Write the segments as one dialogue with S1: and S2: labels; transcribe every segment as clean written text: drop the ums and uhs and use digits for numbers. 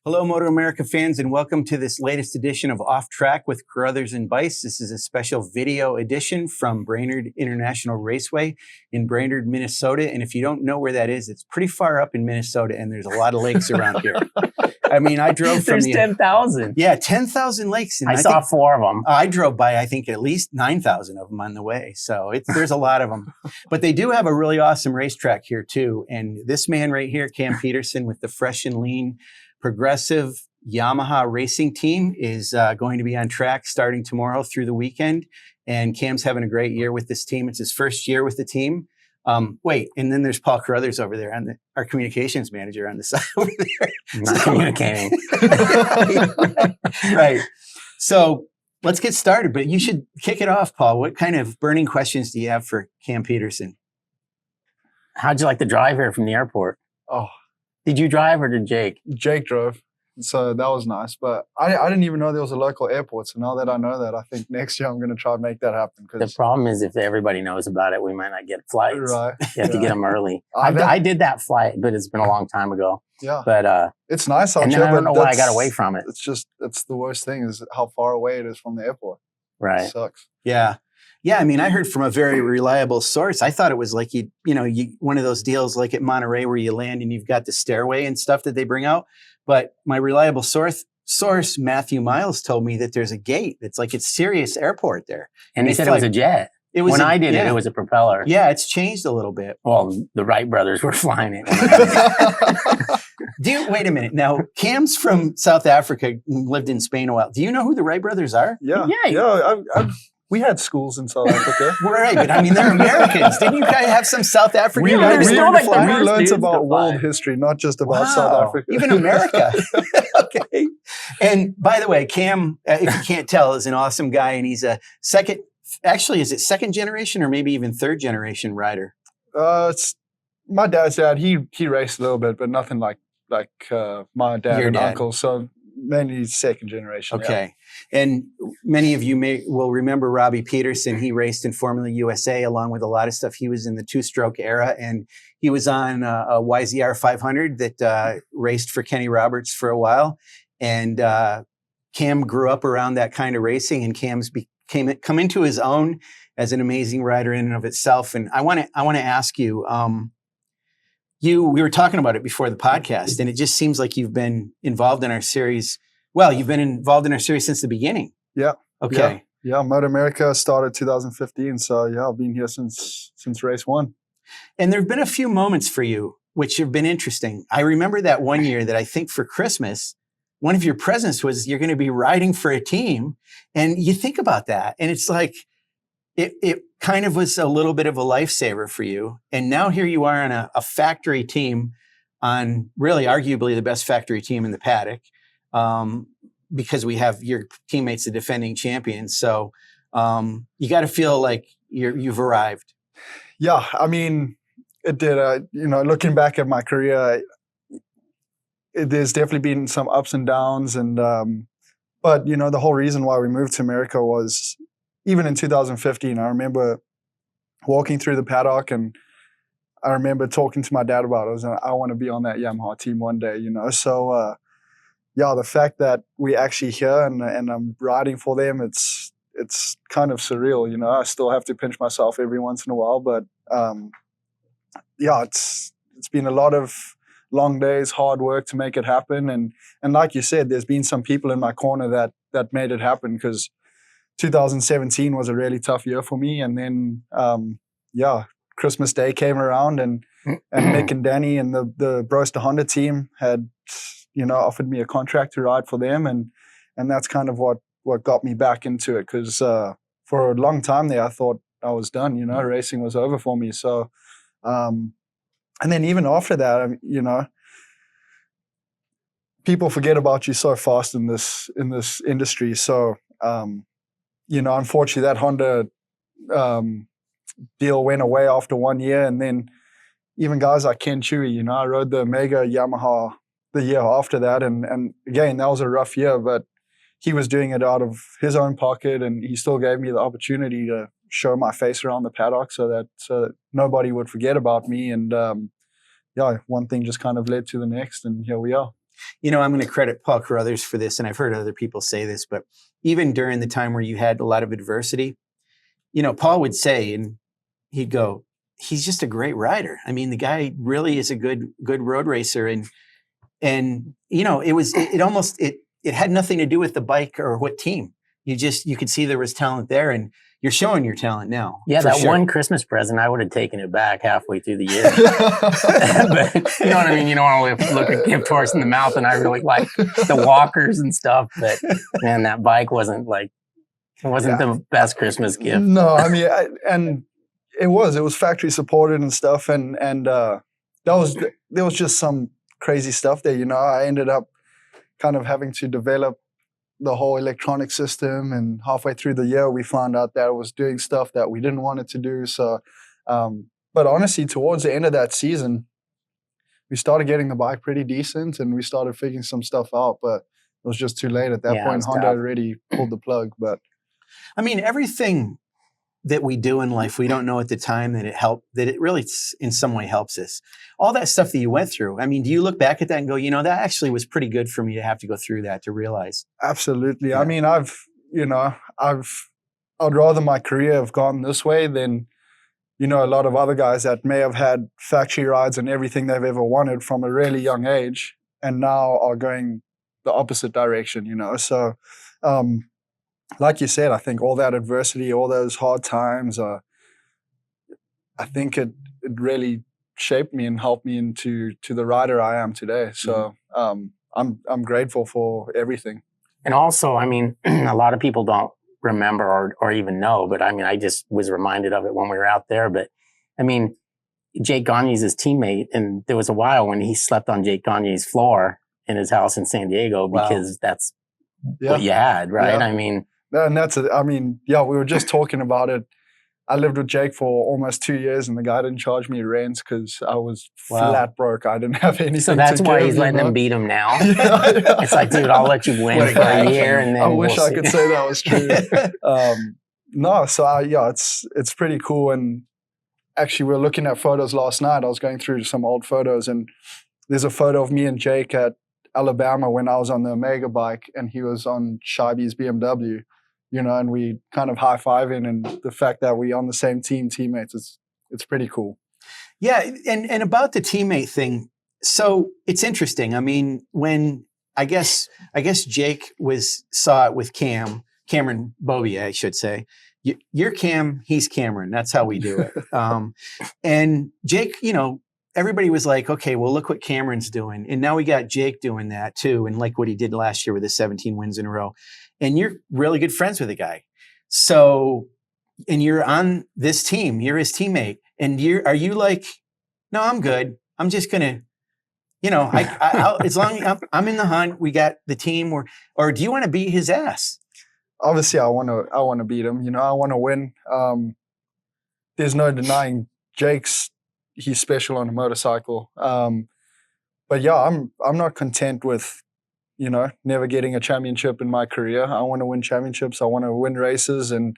S1: Hello, MotoAmerica fans, and welcome to this latest edition of Off Track with Carruthers and Bice. This is a special video edition from Brainerd International Raceway in Brainerd, Minnesota. And if you don't know where that is, it's pretty far up in Minnesota, and there's a lot of lakes around here. I mean, I drove from
S2: There's 10,000.
S1: Yeah, 10,000 lakes. And
S2: I saw 4 of them.
S1: I drove by, I think, at least 9,000 of them on the way. So there's a lot of them. But they do have a really awesome racetrack here, too. And this man right here, Cam Petersen, with the fresh and lean progressive Yamaha racing team, is going to be on track starting tomorrow through the weekend. And Cam's having a great year with this team. It's his first year with the team. Wait, and then there's Paul Carruthers over there, our communications manager on the side over there.
S2: Not communicating.
S1: Right. So let's get started, but you should kick it off, Paul. What kind of burning questions do you have for Cam Petersen?
S2: How'd you like the drive here from the airport?
S3: Oh,
S2: did you drive or did Jake?
S3: Jake drove. So that was nice. But I didn't even know there was a local airport. So now that I know that, I think next year I'm going to try and make that happen.
S2: The problem is if everybody knows about it, we might not get flights.
S3: Right.
S2: You have to get them early. I did that flight, but it's been a long time ago.
S3: Yeah.
S2: But
S3: it's nice out
S2: and
S3: here.
S2: then I don't know why I got away from it.
S3: It's the worst thing is how far away it is from the airport.
S2: Right.
S3: It sucks.
S1: Yeah. Yeah, I mean, I heard from a very reliable source. I thought it was like one of those deals like at Monterey where you land and you've got the stairway and stuff that they bring out. But my reliable source, Matthew Miles, told me that there's a gate. It's like it's Sirius Airport there.
S2: And he said it was a jet. When I did it, it was a propeller.
S1: Yeah, it's changed a little bit.
S2: Well, the Wright brothers were flying it.
S1: Wait a minute. Now, Cam's from South Africa, lived in Spain a while. Do you know who the Wright brothers are?
S3: Yeah. We had schools in South Africa.
S1: Right, but I mean, they're Americans. Didn't you guys have some South African?
S3: We learned about world history, not just about South Africa.
S1: Even America. Okay. And by the way, Cam, if you can't tell, is an awesome guy, and he's a second generation or maybe even third generation rider?
S3: It's my dad's dad. He raced a little bit, but nothing like my dad and uncle. So mainly second generation.
S1: Okay. Yeah. And many of you will remember Robbie Petersen. He raced in Formula USA along with a lot of stuff. He was in the two-stroke era, and he was on a YZR 500 that raced for Kenny Roberts for a while. And Cam grew up around that kind of racing, and Cam's come into his own as an amazing rider in and of itself. And I want to ask you, we were talking about it before the podcast, and it just seems like you've been involved in our series. Well, you've been involved in our series since the beginning.
S3: Yeah.
S1: Okay.
S3: Yeah. MotoAmerica started 2015. So yeah, I've been here since race 1.
S1: And there've been a few moments for you which have been interesting. I remember that one year that I think for Christmas, one of your presents was you're going to be riding for a team, and you think about that, and it's like it kind of was a little bit of a lifesaver for you. And now here you are on a factory team, on really arguably the best factory team in the paddock, because we have your teammates, the defending champions. So you got to feel like you've arrived.
S3: Yeah, I mean, it did. Looking back at my career, there's definitely been some ups and downs, and but the whole reason why we moved to America was even in 2015. I remember walking through the paddock, and I remember talking to my dad about it. I want to be on that Yamaha team one day, So the fact that we actually here and I'm riding for them, it's kind of surreal, I still have to pinch myself every once in a while, but it's been a lot of long days, hard work to make it happen. And like you said, there's been some people in my corner that made it happen, because 2017 was a really tough year for me. And then, Christmas Day came around, and Nick and Danny and the Broster Honda team had, offered me a contract to ride for them. And that's kind of what got me back into it. Because for a long time there, I thought I was done, racing was over for me. So, and then even after that, people forget about you so fast in this industry. So, unfortunately, that Honda deal went away after 1 year, and then even guys like Ken Chewy, I rode the Mega Yamaha the year after that, and again, that was a rough year, but he was doing it out of his own pocket, and he still gave me the opportunity to show my face around the paddock so that nobody would forget about me. And one thing just kind of led to the next, and here we are.
S1: I'm going to credit Paul Carruthers for this, and I've heard other people say this, but even during the time where you had a lot of adversity, Paul would say, and he'd go, he's just a great rider. I mean, the guy really is a good road racer. And it had nothing to do with the bike or what team. You could see there was talent there, and you're showing your talent now.
S2: Yeah, that one Christmas present, I would have taken it back halfway through the year. But you know what I mean? You don't want to look a gift horse in the mouth, and I really like the walkers and stuff. But man, that bike wasn't the best Christmas gift.
S3: No, I mean, and it was factory supported and stuff, and there was just some crazy stuff there. I ended up kind of having to develop the whole electronic system, and halfway through the year we found out that it was doing stuff that we didn't want it to do. So but honestly, towards the end of that season, we started getting the bike pretty decent, and we started figuring some stuff out, but it was just too late at that point. Honda already pulled the plug. But
S1: I mean, everything that we do in life, we don't know at the time that it really in some way helps us. All that stuff that you went through, I mean, do you look back at that and go, that actually was pretty good for me to have to go through that, to realize?
S3: Absolutely. Yeah. I mean, I'd rather my career have gone this way than, a lot of other guys that may have had factory rides and everything they've ever wanted from a really young age and now are going the opposite direction, So, like you said, I think all that adversity, all those hard times, I think it really shaped me and helped me into the rider I am today. So I'm grateful for everything.
S2: And also, I mean, a lot of people don't remember or even know, but I mean, I just was reminded of it when we were out there. But I mean, Jake Gagne's his teammate, and there was a while when he slept on Jake Gagne's floor in his house in San Diego because that's what you had, right?
S3: Yeah.
S2: I mean,
S3: and we were just talking about it. I lived with Jake for almost 2 years, and the guy didn't charge me rent because I was flat broke. I didn't have anything.
S2: So that's why he's letting him beat him now. It's like, dude, I'll let you win for a year, and then
S3: I wish I could say that was true. It's pretty cool. And actually, we were looking at photos last night. I was going through some old photos, and there's a photo of me and Jake at Alabama when I was on the Omega bike, and he was on Scheibe's BMW. And we kind of high-fiving, and the fact that we on the same teammates, it's pretty cool.
S1: Yeah, and about the teammate thing, so it's interesting. I mean, when I guess Jake saw it with Cameron Bobby, I should say. You're Cam, he's Cameron. That's how we do it. And Jake, everybody was like, okay, well, look what Cameron's doing. And now we got Jake doing that too, and like what he did last year with his 17 wins in a row. And you're really good friends with the guy. So, and you're on this team, you're his teammate. And are you like, no, I'm good. I'm just going to, as long as I'm in the hunt, we got the team, or do you want to beat his ass?
S3: Obviously I want to beat him. I want to win. There's no denying he's special on a motorcycle. But yeah, I'm not content with, never getting a championship in my career. I want to win championships. I want to win races. And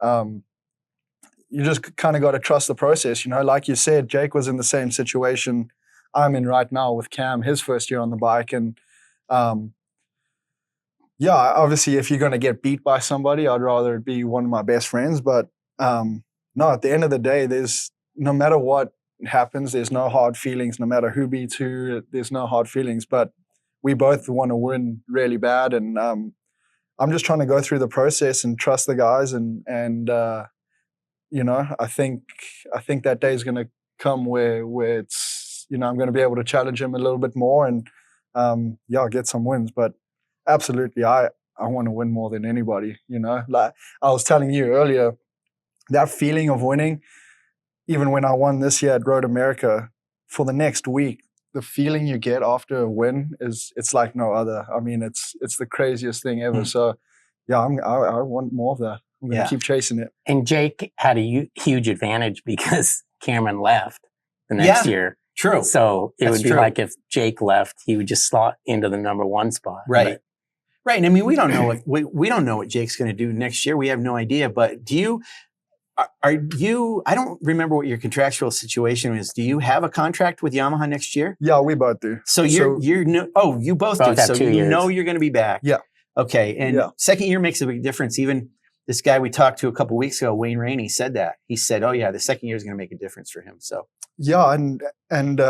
S3: you just kind of got to trust the process. Like you said, Jake was in the same situation I'm in right now with Cam, his first year on the bike. And obviously if you're going to get beat by somebody, I'd rather it be one of my best friends. But no, at the end of the day, no matter what happens, there's no hard feelings. No matter who beats who, there's no hard feelings. But we both want to win really bad, and I'm just trying to go through the process and trust the guys, and I think that day is going to come where it's I'm going to be able to challenge him a little bit more, and get some wins. But absolutely, I want to win more than anybody. Like I was telling you earlier, that feeling of winning, even when I won this year at MotoAmerica, for the next week, the feeling you get after a win it's like no other. I mean, it's the craziest thing ever. So yeah, I want more of that. I'm going to keep chasing it.
S2: And Jake had a huge advantage because Cameron left the next year.
S1: True.
S2: So it would be like if Jake left, he would just slot into the number one spot.
S1: Right. Right. And I mean, we don't know what Jake's going to do next year. We have no idea. But are you? I don't remember what your contractual situation is. Do you have a contract with Yamaha next year?
S3: Yeah, we both do.
S1: So you're you both do.
S2: Both have
S1: So
S2: 2
S1: you
S2: years.
S1: know you're going to be back.
S3: Yeah.
S1: Okay. And second year makes a big difference. Even this guy we talked to a couple of weeks ago, Wayne Rainey, said that. He said, "Oh yeah, the second year is going to make a difference for him." So
S3: yeah, and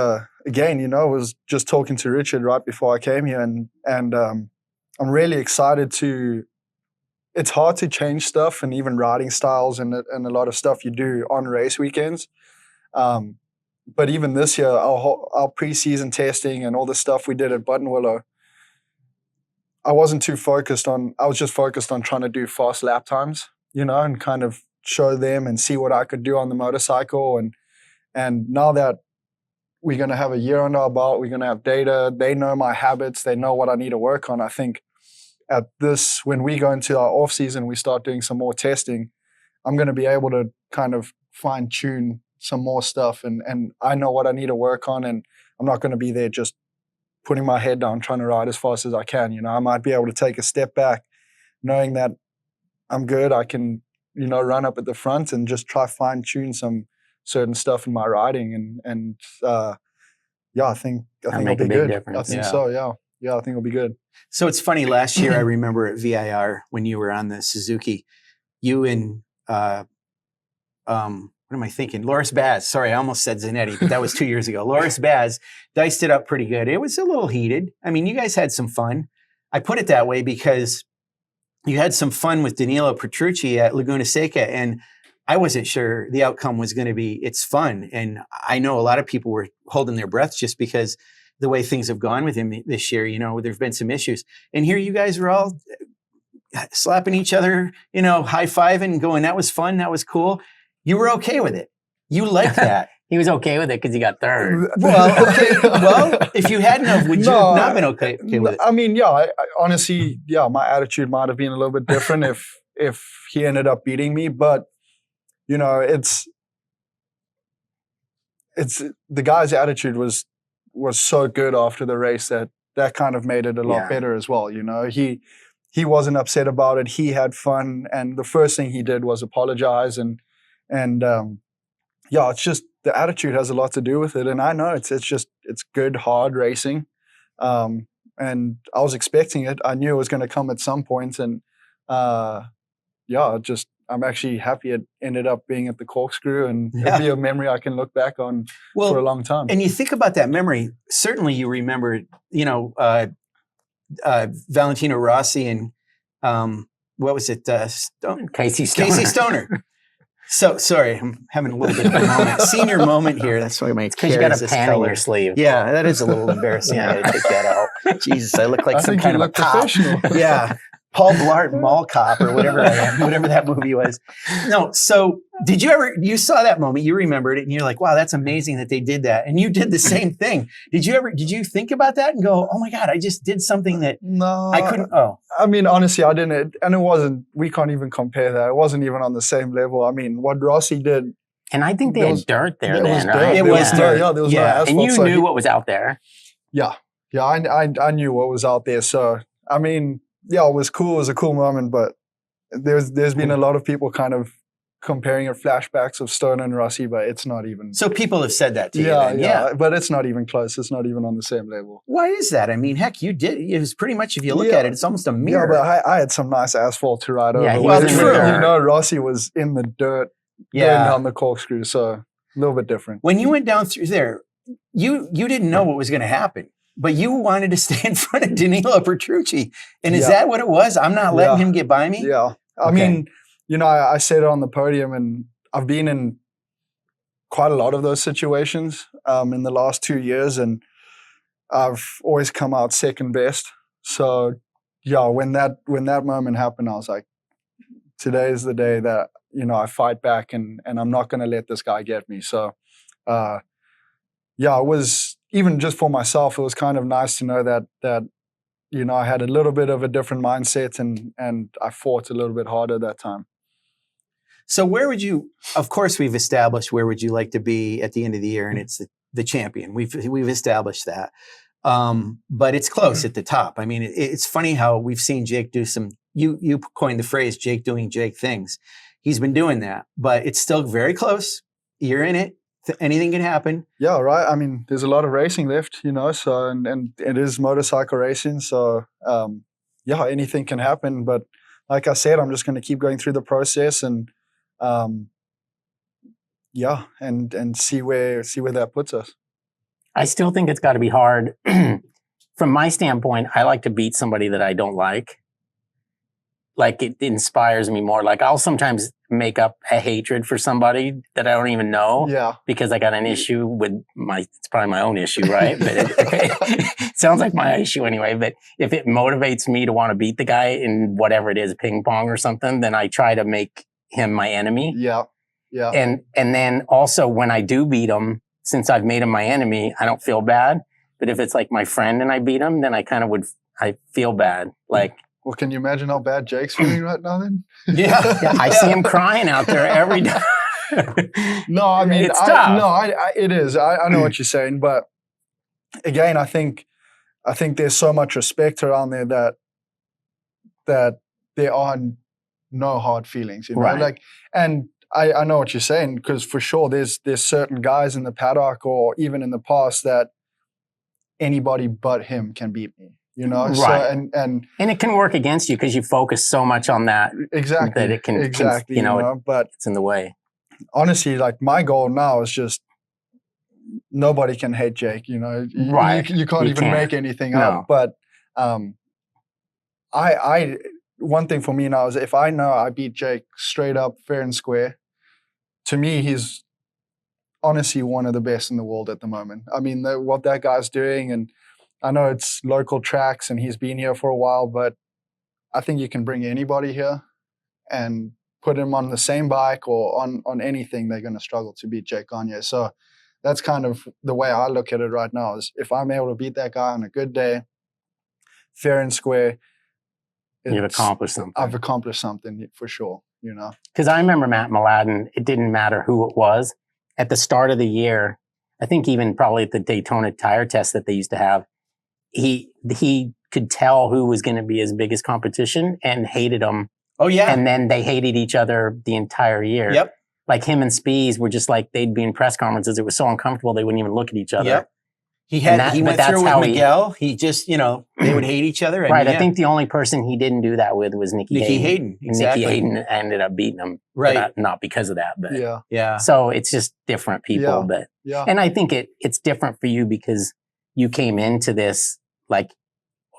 S3: again, I was just talking to Richard right before I came here, and I'm really excited to. It's hard to change stuff and even riding styles and a lot of stuff you do on race weekends. But even this year, our preseason testing and all the stuff we did at Buttonwillow, I wasn't too focused on. I was just focused on trying to do fast lap times, and kind of show them and see what I could do on the motorcycle. And now that we're going to have a year under our belt, we're going to have data. They know my habits. They know what I need to work on. I think when we go into our off season, we start doing some more testing. I'm going to be able to kind of fine tune some more stuff, and I know what I need to work on. And I'm not going to be there just putting my head down, trying to ride as fast as I can. I might be able to take a step back, knowing that I'm good. I can, run up at the front and just try fine tune some certain stuff in my riding. And I think it'll be good.
S2: Difference.
S3: I think so. Yeah, I think it'll be good.
S1: So it's funny. Last year, I remember at VIR when you were on the Suzuki, you and what am I thinking? Loris Baz. Sorry, I almost said Zanetti, but that was 2 years ago. Loris Baz diced it up pretty good. It was a little heated. I mean, you guys had some fun. I put it that way because you had some fun with Danilo Petrucci at Laguna Seca, and I wasn't sure the outcome was going to be. It's fun, and I know a lot of people were holding their breaths just because the way things have gone with him this year. There've been some issues, and here you guys were all slapping each other, high-fiving, going, "That was fun. That was cool." You were okay with it. You liked that.
S2: He was okay with it because he got third.
S1: Well, okay. Well, if you hadn't have, would you have not been okay with it?
S3: I mean, I honestly, my attitude might have been a little bit different if he ended up beating me. But it's the guy's attitude was so good after the race that kind of made it a lot better as well. He wasn't upset about it. He had fun, and the first thing he did was apologize. And it's just the attitude has a lot to do with it. And I know it's good, hard racing. And I was expecting it. I knew it was going to come at some point. And I'm actually happy it ended up being at the Corkscrew, and it'll be a memory I can look back on for a long time.
S1: And you think about that memory, certainly you remember, Valentino Rossi and what was it?
S2: Casey Stoner.
S1: Casey Stoner. So sorry, I'm having a little bit of a moment. Senior moment here. That's why my
S2: because you got a pan in your sleeve.
S1: Yeah, that is a little embarrassing. I had to take that out. Jesus, I look like some kind of a cop. Yeah. Paul Blart Mall Cop or whatever I am, whatever that movie was. No, so you saw that moment, you remembered it, and you're like, wow, that's amazing that they did that. And you did the same thing. Did you think about that and go, oh my God, I just did something that I couldn't,
S3: I mean, honestly, I didn't, and it wasn't, we can't even compare that. It wasn't even on the same level. I mean, what Rossi did.
S2: And I think they had dirt there then, right?
S1: It was dirt.
S3: Yeah, there was no asphalt.
S2: And you knew what was out there.
S3: Yeah, I knew what was out there. So, I mean, it was cool. It was a cool moment, but there's been a lot of people kind of comparing it, flashbacks of Stoner and Rossi, but it's not even.
S1: So people have said that to you.
S3: Yeah, but it's not even close. It's not even on the same level.
S1: Why is that? I mean, heck, you did. It was pretty much, if you look at it, it's almost a mirror.
S3: Yeah, but I had some nice asphalt to ride over.
S2: Yeah,
S1: well, true.
S3: Rossi was in the dirt going down the Corkscrew, so a little bit different.
S1: When you went down through there, you didn't know what was going to happen. But you wanted to stay in front of Danilo Petrucci. And is that what it was? I'm not letting him get by me?
S3: Yeah. I mean, I said it on the podium, and I've been in quite a lot of those situations in the last 2 years, and I've always come out second best. So, when that moment happened, I was like, today is the day that, I fight back, and I'm not going to let this guy get me. So, it was... Even just for myself, it was kind of nice to know that I had a little bit of a different mindset, and I fought a little bit harder that time.
S1: So where would you, of course we've established where would you like to be at the end of the year, and it's the champion. We've established that. But it's close at the top. I mean, it's funny how we've seen Jake do some, you coined the phrase Jake doing Jake things. he's been doing that, but it's still very close. You're in it. Anything can happen.
S3: Yeah, right. I mean, there's a lot of racing left, you know, so, and it is motorcycle racing. So, yeah, anything can happen. But like I said, I'm just going to keep going through the process and, yeah, and see where that puts us.
S2: I still think it's got to be hard. From my standpoint, I like to beat somebody that I don't like. Like it inspires me more. Like I'll sometimes make up a hatred for somebody that I don't even know.
S3: Yeah.
S2: Because I got an issue with it's probably my own issue, right? But it sounds like my issue anyway. But if it motivates me to want to beat the guy in whatever it is, ping pong or something, then I try to make him my enemy.
S3: Yeah. Yeah.
S2: And then also when I do beat him, since I've made him my enemy, I don't feel bad. But if it's like my friend and I beat him, then I feel bad. Like,
S3: well, can you imagine how bad Jake's feeling right now then?
S2: Yeah, I see him crying out there every day.
S3: No, I mean,
S2: it's tough.
S3: It is. I know what you're saying, but again, I think there's so much respect around there that there are no hard feelings, you know.
S2: Right.
S3: Like, and I know what you're saying, because for sure there's certain guys in the paddock or even in the past that anybody but him can beat me. You know,
S2: right?
S3: So, and
S2: it can work against you because you focus so much on that.
S3: Exactly.
S2: That it can,
S3: you know, but
S2: it's in the way.
S3: Honestly, like my goal now is just nobody can hate Jake. You know,
S2: right?
S3: You can't even make anything up. But I one thing for me now is if I know I beat Jake straight up, fair and square, to me he's honestly one of the best in the world at the moment. I mean, what that guy's doing, and I know it's local tracks and he's been here for a while, but I think you can bring anybody here and put him on the same bike or on anything, they're going to struggle to beat Jake Gagne. So that's kind of the way I look at it right now, is if I'm able to beat that guy on a good day, fair and square,
S2: you've accomplished something.
S3: I've accomplished something for sure, you know. Because
S2: I remember Matt Mladen, it didn't matter who it was. At the start of the year, I think even probably at the Daytona tire test that they used to have, he could tell who was going to be his biggest competition and hated him.
S1: Oh, yeah.
S2: And then they hated each other the entire year.
S1: Yep.
S2: Like him and Spees were just like, they'd be in press conferences. It was so uncomfortable. They wouldn't even look at each other.
S1: Yep. He went through with Miguel. He just, you know, they would hate each other. And
S2: right. I think the only person he didn't do that with was Nicky Hayden.
S1: Exactly.
S2: Nicky Hayden ended up beating him.
S1: Right.
S2: Not because of that, but
S1: yeah.
S2: So it's just different people.
S3: Yeah.
S2: And I think it's different for you because you came into this, like,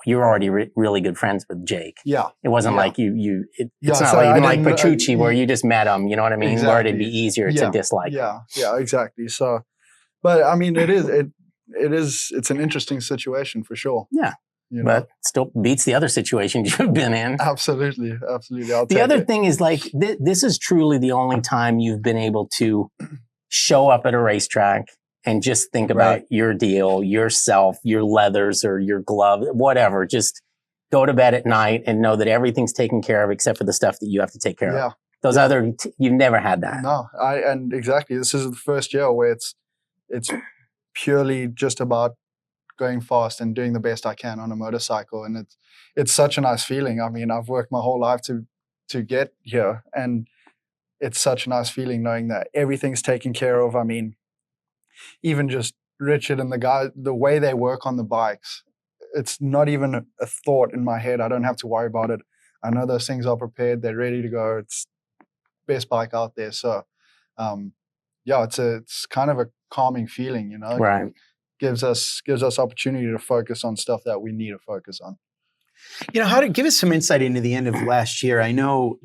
S2: you're already really good friends with Jake.
S3: Yeah.
S2: It wasn't like it's not even like Petrucci where you just met him, you know what I mean?
S3: Exactly.
S2: Where it'd be easier to dislike him.
S3: Yeah, exactly. So, but I mean, it's an interesting situation for sure.
S2: Yeah.
S3: You know?
S2: But still beats the other situations you've been in.
S3: Absolutely.
S2: The other thing is like, this is truly the only time you've been able to show up at a racetrack and just think about your deal, yourself, your leathers or your glove, whatever. Just go to bed at night and know that everything's taken care of except for the stuff that you have to take care of. Those other, you've never had that.
S3: No, and exactly. This is the first year where it's purely just about going fast and doing the best I can on a motorcycle, and it's such a nice feeling. I mean, I've worked my whole life to get here, and it's such a nice feeling knowing that everything's taken care of. I mean, even just Richard and the guy, the way they work on the bikes, it's not even a thought in my head. I don't have to worry about it. I know those things are prepared. They're ready to go. It's best bike out there. So, it's kind of a calming feeling, you know.
S2: Right.
S3: It gives us opportunity to focus on stuff that we need to focus on.
S1: You know, how to give us some insight into the end of last year. I know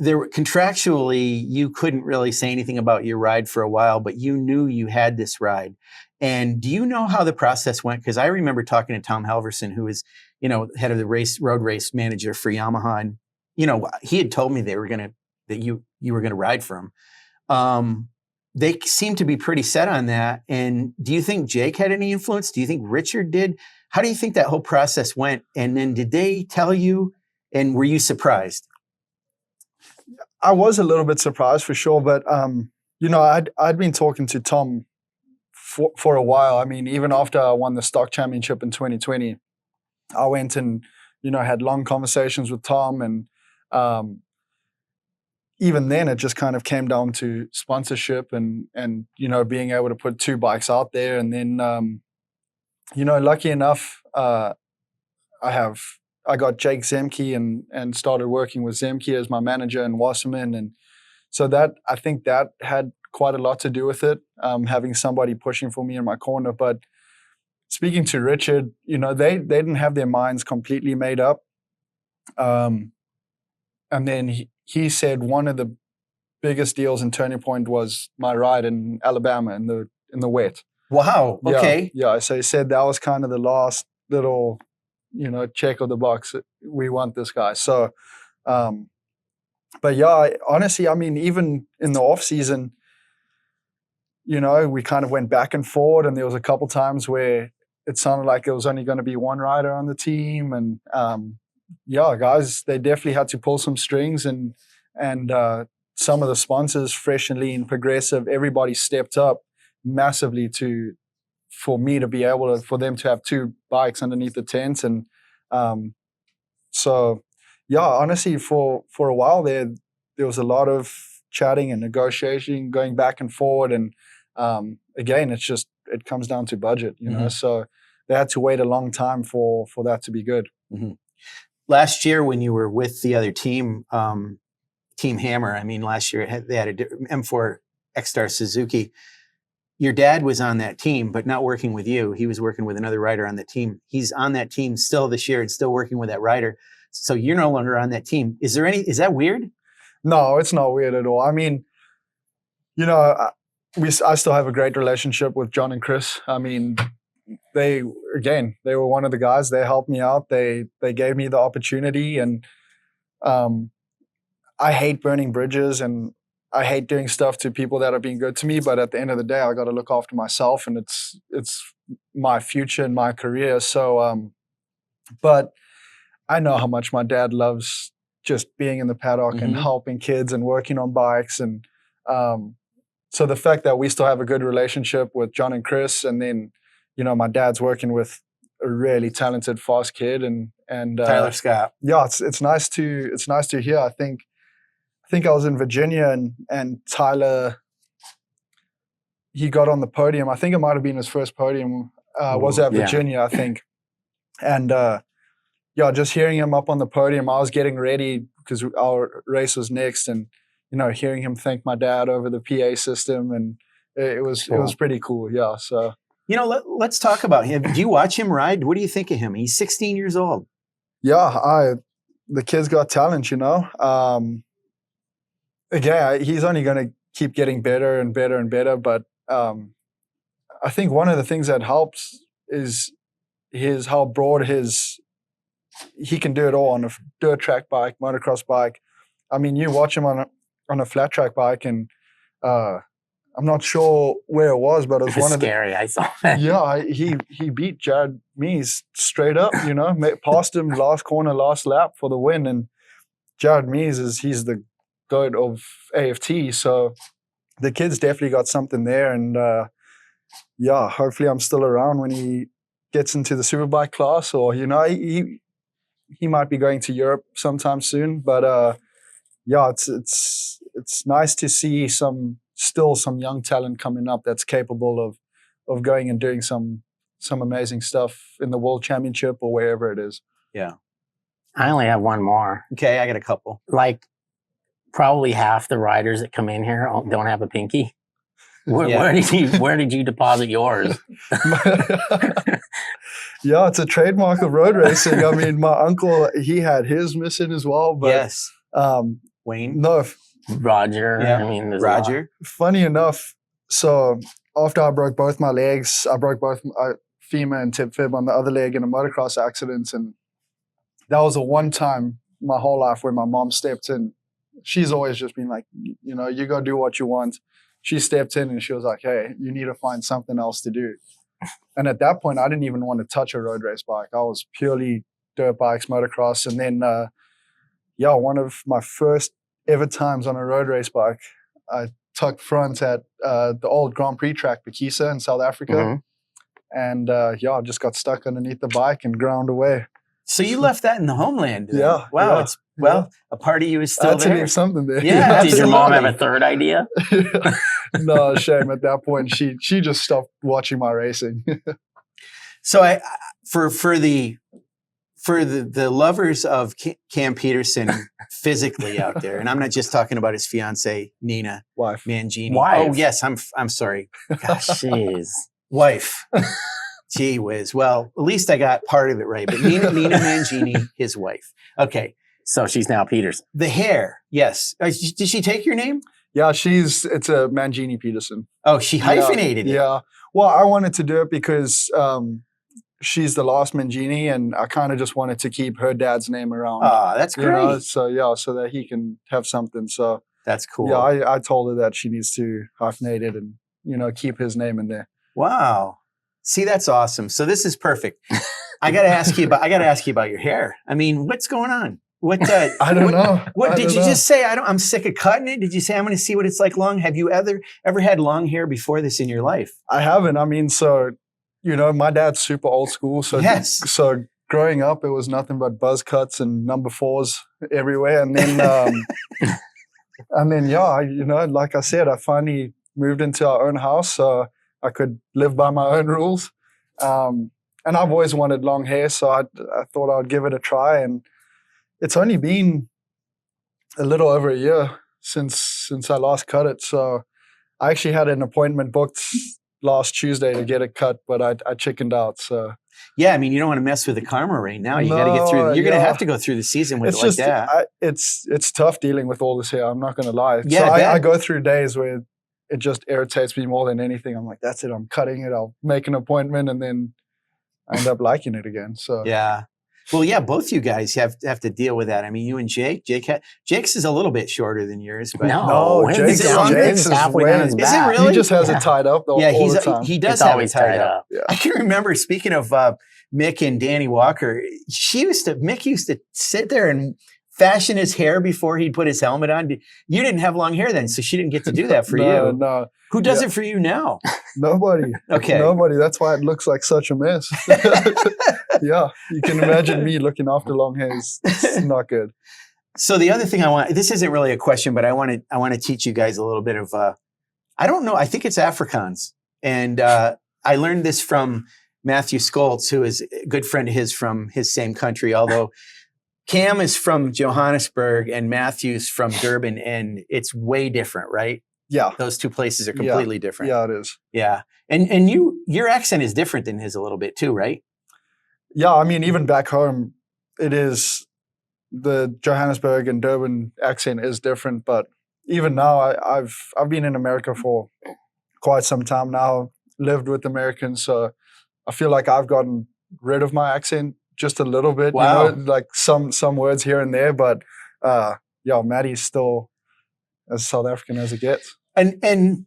S1: contractually, you couldn't really say anything about your ride for a while, but you knew you had this ride. And do you know how the process went? Because I remember talking to Tom Halverson, who is, you know, head of the road race manager for Yamaha, and you know, he had told me that you were gonna ride for him. They seem to be pretty set on that. And do you think Jake had any influence? Do you think Richard did? How do you think that whole process went? And then did they tell you? And were you surprised?
S3: I was a little bit surprised for sure, but you know, I'd been talking to Tom for a while. I mean, even after I won the stock championship in 2020, I went and, you know, had long conversations with Tom, and even then, it just kind of came down to sponsorship and being able to put 2 bikes out there. And then, lucky enough, I got Jake Zemke and started working with Zemke as my manager in Wasserman. And so I think that had quite a lot to do with it, having somebody pushing for me in my corner. But speaking to Richard, they didn't have their minds completely made up. And then he said one of the biggest deals in Turning Point was my ride in Alabama in the wet.
S1: Wow. Okay.
S3: Yeah. So he said that was kind of the last little, check of the box. We want this guy. So, but yeah, honestly, I mean, even in the off season, we kind of went back and forth, and there was a couple times where it sounded like there was only going to be one rider on the team. And guys, they definitely had to pull some strings, and some of the sponsors, Fresh and Lean, Progressive, everybody stepped up massively for me to be able to, for them to have 2 bikes underneath the tent. And so, yeah, honestly, for a while there was a lot of chatting and negotiating, going back and forward. And again, it comes down to budget, so they had to wait a long time for that to be good.
S1: Mm-hmm. Last year, when you were with the other team, Team Hammer, I mean, last year they had a M4 X-Star Suzuki. Your dad was on that team, but not working with you. He was working with another rider on the team. He's on that team still this year and still working with that rider. So you're no longer on that team. Is that weird?
S3: No, it's not weird at all. I mean, I still have a great relationship with John and Chris. I mean, they were one of the guys. They helped me out. They gave me the opportunity, and I hate burning bridges, and I hate doing stuff to people that are being good to me. But at the end of the day, I got to look after myself, and it's my future and my career. So, but I know how much my dad loves just being in the paddock and helping kids and working on bikes. And so the fact that we still have a good relationship with John and Chris, and then, my dad's working with a really talented, fast kid, and
S1: Tyler Scott.
S3: Yeah, it's nice to hear. I think I was in Virginia, and Tyler, he got on the podium. I think it might have been his first podium. Was at Virginia, I think. And just hearing him up on the podium, I was getting ready because our race was next, and hearing him thank my dad over the PA system, and it was pretty cool. Yeah, so
S1: let's talk about him. Do you watch him ride? What do you think of him? He's 16 years old.
S3: Yeah, the kid's got talent. Again, he's only going to keep getting better and better and better. But I think one of the things that helps is how broad he can do it all on a dirt track bike, motocross bike. I mean, you watch him on a flat track bike, and I'm not sure where it was, but it was one of the
S2: scary. I saw that.
S3: Yeah, he beat Jared Mees straight up. Passed him last corner, last lap for the win. And Jared Mees he's the goat of AFT, so the kid's definitely got something there. And hopefully I'm still around when he gets into the Superbike class, or he might be going to Europe sometime soon. But it's nice to see some young talent coming up that's capable of going and doing some amazing stuff in the World Championship or wherever it is.
S1: Yeah.
S2: I only have one more.
S1: Okay, I got a couple.
S2: Like, probably half the riders that come in here don't have a pinky. Where did you deposit yours?
S3: Yeah, it's a trademark of road racing. I mean, my uncle, he had his missing as well. But,
S1: yes. Wayne?
S3: No.
S2: Roger.
S1: Yeah.
S2: I mean,
S1: Roger.
S3: Funny enough, so after I broke both my legs, I broke both my femur and tib fib on the other leg in a motocross accident. And that was the one time my whole life where my mom stepped in. She's always just been like, you go do what you want. She stepped in and she was like, hey, you need to find something else to do. And at that point, I didn't even want to touch a road race bike. I was purely dirt bikes, motocross. And then, one of my first ever times on a road race bike, I tucked front at the old Grand Prix track, Petersen in South Africa. And I just got stuck underneath the bike and ground away.
S1: So you left that in the homeland. Then.
S3: Yeah.
S1: Wow.
S3: Yeah,
S1: A part of you is still
S3: I had to
S1: there.
S3: leave something there.
S1: Yeah,
S2: Did your mom have
S1: absolutely.
S2: a third idea?
S3: No, shame. At that point, she just stopped watching my racing.
S1: So for the lovers of Cam Petersen physically out there, and I'm not just talking about his fiance Nina
S3: Wife.
S1: Mangini.
S2: Wife.
S1: Oh yes, I'm sorry. Gosh,
S2: Jeez.
S1: wife. Gee whiz. Well, at least I got part of it right. But Nina Mangini, his wife. Okay.
S2: So she's now Petersen.
S1: The hair. Yes. Did she take your name?
S3: Yeah, it's a Mangini Petersen.
S1: Oh, she hyphenated it.
S3: Yeah. Well, I wanted to do it because she's the last Mangini, and I kind of just wanted to keep her dad's name around.
S1: Oh, that's
S3: you
S1: great.
S3: know? So that he can have something. So
S1: That's cool.
S3: yeah, I told her that she needs to hyphenate it and keep his name in there.
S1: Wow. See, that's awesome. So this is perfect. I got to ask you about your hair. I mean, what's going on? What
S3: I don't know.
S1: What did you just say? I'm sick of cutting it. Did you say I'm going to see what it's like long? Have you ever had long hair before this in your life?
S3: I haven't. I mean, so my dad's super old school. So
S1: Yes.
S3: So growing up, it was nothing but buzz cuts and number 4s everywhere, and then like I said, I finally moved into our own house, so I could live by my own rules. And I've always wanted long hair, so I thought I'd give it a try. And it's only been a little over a year since I last cut it. So I actually had an appointment booked last Tuesday to get it cut, but I chickened out. So
S1: Yeah, I mean, you don't want to mess with the karma right now. You got to get through. You're going to have to go through the season with
S3: it's
S1: it like
S3: just
S1: that.
S3: it's tough dealing with all this hair. I'm not going to lie.
S1: Yeah,
S3: so
S1: I bet.
S3: I go through days where it just irritates me more than anything. I'm like, that's it. I'm cutting it. I'll make an appointment, and then I end up liking it again. So
S1: Yeah. Well, yeah, both you guys have to deal with that. I mean, you and Jake's is a little bit shorter than yours, but
S3: No,
S1: Jake's
S3: is
S2: halfway
S3: way-
S2: down his
S1: Is it
S2: back.
S1: really?
S3: he just has
S2: Yeah.
S3: it tied up all the time.
S1: he does
S2: It's
S1: have
S2: always
S1: it tied
S2: tied
S1: up.
S2: up.
S3: Yeah.
S1: I can remember, speaking of Mick and Danny Walker, Mick used to sit there and fashion his hair before he'd put his helmet on. You didn't have long hair then, so she didn't get to do that for you.
S3: No,
S1: Who does
S3: Yeah.
S1: it for you now?
S3: nobody.
S1: Okay.
S3: Nobody. That's why it looks like such a mess. Yeah, you can imagine me looking after long hair. It's not good.
S1: So the other thing this isn't really a question, but I want to teach you guys a little bit of, I don't know, I think it's Afrikaans. And I learned this from Matthew Skoltz, who is a good friend of his from his same country, although Cam is from Johannesburg and Matthew's from Durban, and it's way different, right?
S3: Yeah.
S1: Those two places are completely different.
S3: Yeah, it is.
S1: Yeah. And your accent is different than his a little bit too, right?
S3: Yeah, I mean, even back home, it is the Johannesburg and Durban accent is different. But even now, I've been in America for quite some time now, lived with Americans, so I feel like I've gotten rid of my accent just a little bit.
S1: Wow.
S3: Like some words here and there, but Maddie's still as South African as it gets.
S1: And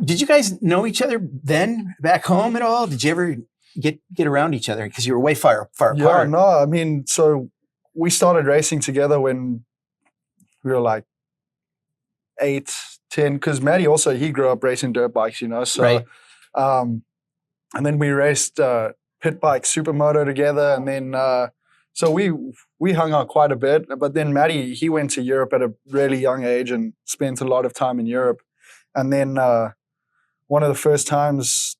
S1: did you guys know each other then back home at all? Did you ever get around each other because you were way far apart?
S3: Yeah, no, I mean, so we started racing together when we were like 8, 10, because Maddie also, he grew up racing dirt bikes, so,
S1: Right.
S3: And then we raced pit bike supermoto together, and then, so we hung out quite a bit, but then Maddie, he went to Europe at a really young age and spent a lot of time in Europe. And then one of the first times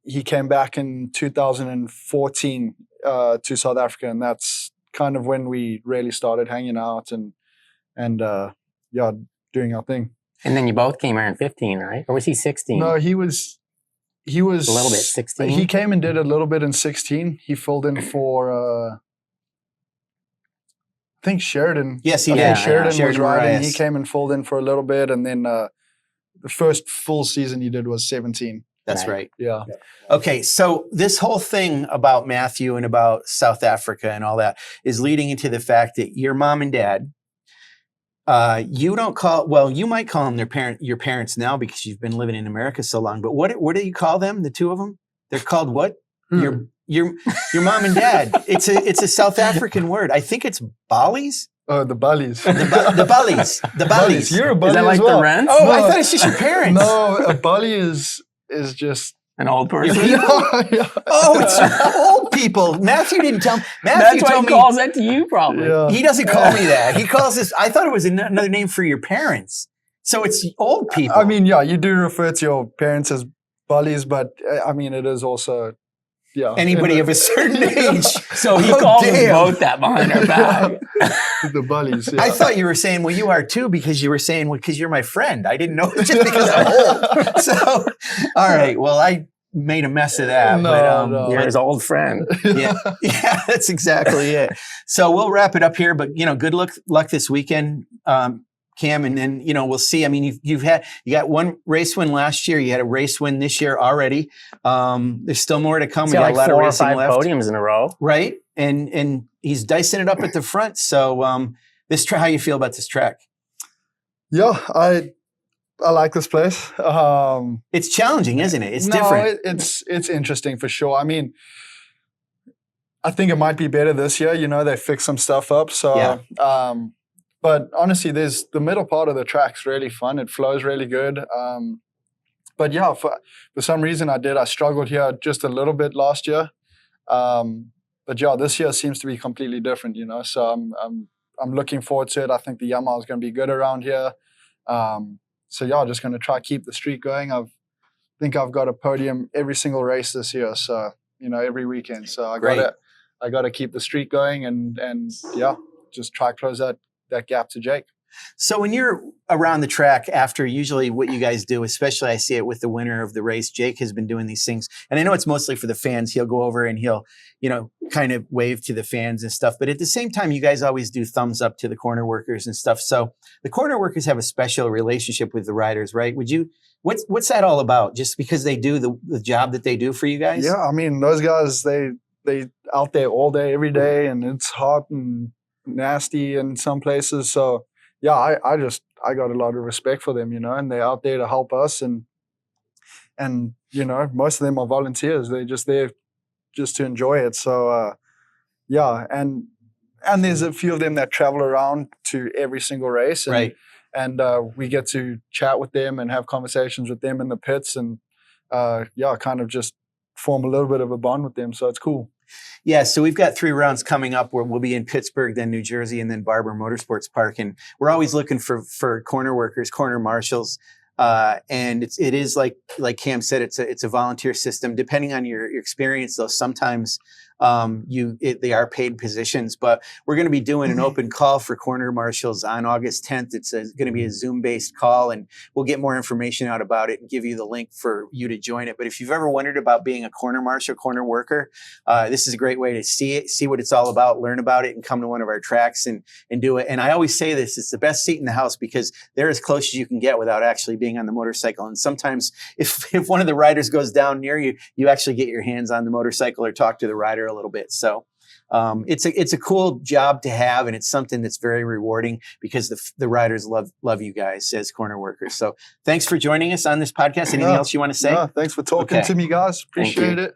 S3: he came back in 2014 to South Africa, and that's kind of when we really started hanging out and doing our thing.
S2: And then you both came here in 15, right? Or was he 16?
S3: No, he was
S2: a little bit 16.
S3: He came and did a little bit in 16. He filled in for I think Sheridan.
S1: Yes, he
S3: I
S1: did.
S3: think Sheridan was
S1: Sheridan
S3: riding.
S1: Marias.
S3: He came and filled in for a little bit, and then the first full season he did was 17.
S1: That's
S2: Right.
S1: right.
S3: Yeah.
S1: Okay, so this whole thing about Matthew and about South Africa and all that is leading into the fact that your mom and dad, you might call them your parents now because you've been living in America so long. But what do you call them? The two of them? They're called what? Your mom and dad. It's a South African word. I think it's Bali's.
S3: Oh, the Ballies.
S1: The Bali's. The Bali's.
S3: You're a
S2: Is
S3: Bali
S2: that like
S3: as well.
S2: the rent?
S1: Oh,
S3: No.
S1: I thought it's just your parents.
S3: No, a Bali is just
S2: An old person?
S3: yeah.
S1: Oh, it's old people. Matthew didn't tell me.
S2: That's
S1: Matthew
S2: why
S1: told
S2: he
S1: me.
S2: calls that to you, probably.
S3: Yeah.
S1: He doesn't call me that. He calls this. I thought it was another name for your parents. So it's old people.
S3: I mean, yeah, you do refer to your parents as bullies, but I mean, it is also, yeah.
S1: Anybody of a certain age.
S2: So he
S1: Oh,
S2: calls us
S1: damn.
S2: both that behind our back.
S3: The bullies. Yeah.
S1: I thought you were saying, well, you are too, because you were saying, well, because you're my friend. I didn't know just because I'm old. So, all right. Well, I made a mess of that.
S3: No.
S2: You're his old friend.
S1: Yeah, that's exactly it. So we'll wrap it up here, but good luck this weekend, Cam, and then we'll see. I mean, you got one race win last year. You had a race win this year already. There's still more to come.
S2: He's
S1: We
S2: got
S1: got a lot of
S2: 4 or
S1: racing
S2: 5
S1: left,
S2: podiums in a row.
S1: right? And he's dicing it up at the front. So how you feel about this track?
S3: Yeah, I like this place.
S1: It's challenging, isn't it? It's
S3: no,
S1: different.
S3: It's interesting for sure. I mean, I think it might be better this year. They fixed some stuff up. So,
S1: Yeah.
S3: But honestly, there's the middle part of the track's really fun. It flows really good. But yeah, for some reason I struggled here just a little bit last year. But yeah, this year seems to be completely different, So I'm looking forward to it. I think the Yamaha is going to be good around here. So yeah, just going to try to keep the streak going. I think I've got a podium every single race this year. So every weekend. So I got to keep the streak going and yeah, just try to close that gap to Jake.
S1: So when you're around the track after, usually what you guys do, especially I see it with the winner of the race, Jake has been doing these things, and I know it's mostly for the fans. He'll go over and he'll, kind of wave to the fans and stuff. But at the same time, you guys always do thumbs up to the corner workers and stuff. So the corner workers have a special relationship with the riders, right? What's that all about? Just because they do the job that they do for you guys?
S3: Yeah, I mean, those guys, they out there all day, every day, and it's hot and nasty in some places. So yeah, I got a lot of respect for them, and they're out there to help us, and most of them are volunteers. They're just there just to enjoy it. So yeah, and there's a few of them that travel around to every single race, and,
S1: right.
S3: And we get to chat with them and have conversations with them in the pits, and yeah, kind of just form a little bit of a bond with them. So it's cool.
S1: Yeah, so we've got 3 rounds coming up where we'll be in Pittsburgh, then New Jersey, and then Barber Motorsports Park. And we're always looking for corner workers, corner marshals. And it is like Cam said, it's a volunteer system. Depending on your experience, though, sometimes they are paid positions. But we're going to be doing an open call for corner marshals on August 10th. It's going to be a Zoom-based call, and we'll get more information out about it and give you the link for you to join it. But if you've ever wondered about being a corner marshal, corner worker, this is a great way to see it, see what it's all about, learn about it, and come to one of our tracks and do it. And I always say this, it's the best seat in the house because they're as close as you can get without actually being on the motorcycle. And sometimes if one of the riders goes down near you, you actually get your hands on the motorcycle or talk to the rider a little bit. So it's a cool job to have, and it's something that's very rewarding because the riders love you guys as corner workers. So thanks for joining us on this podcast. Anything else you want to say?
S3: No, thanks for talking to me, guys. Appreciate it.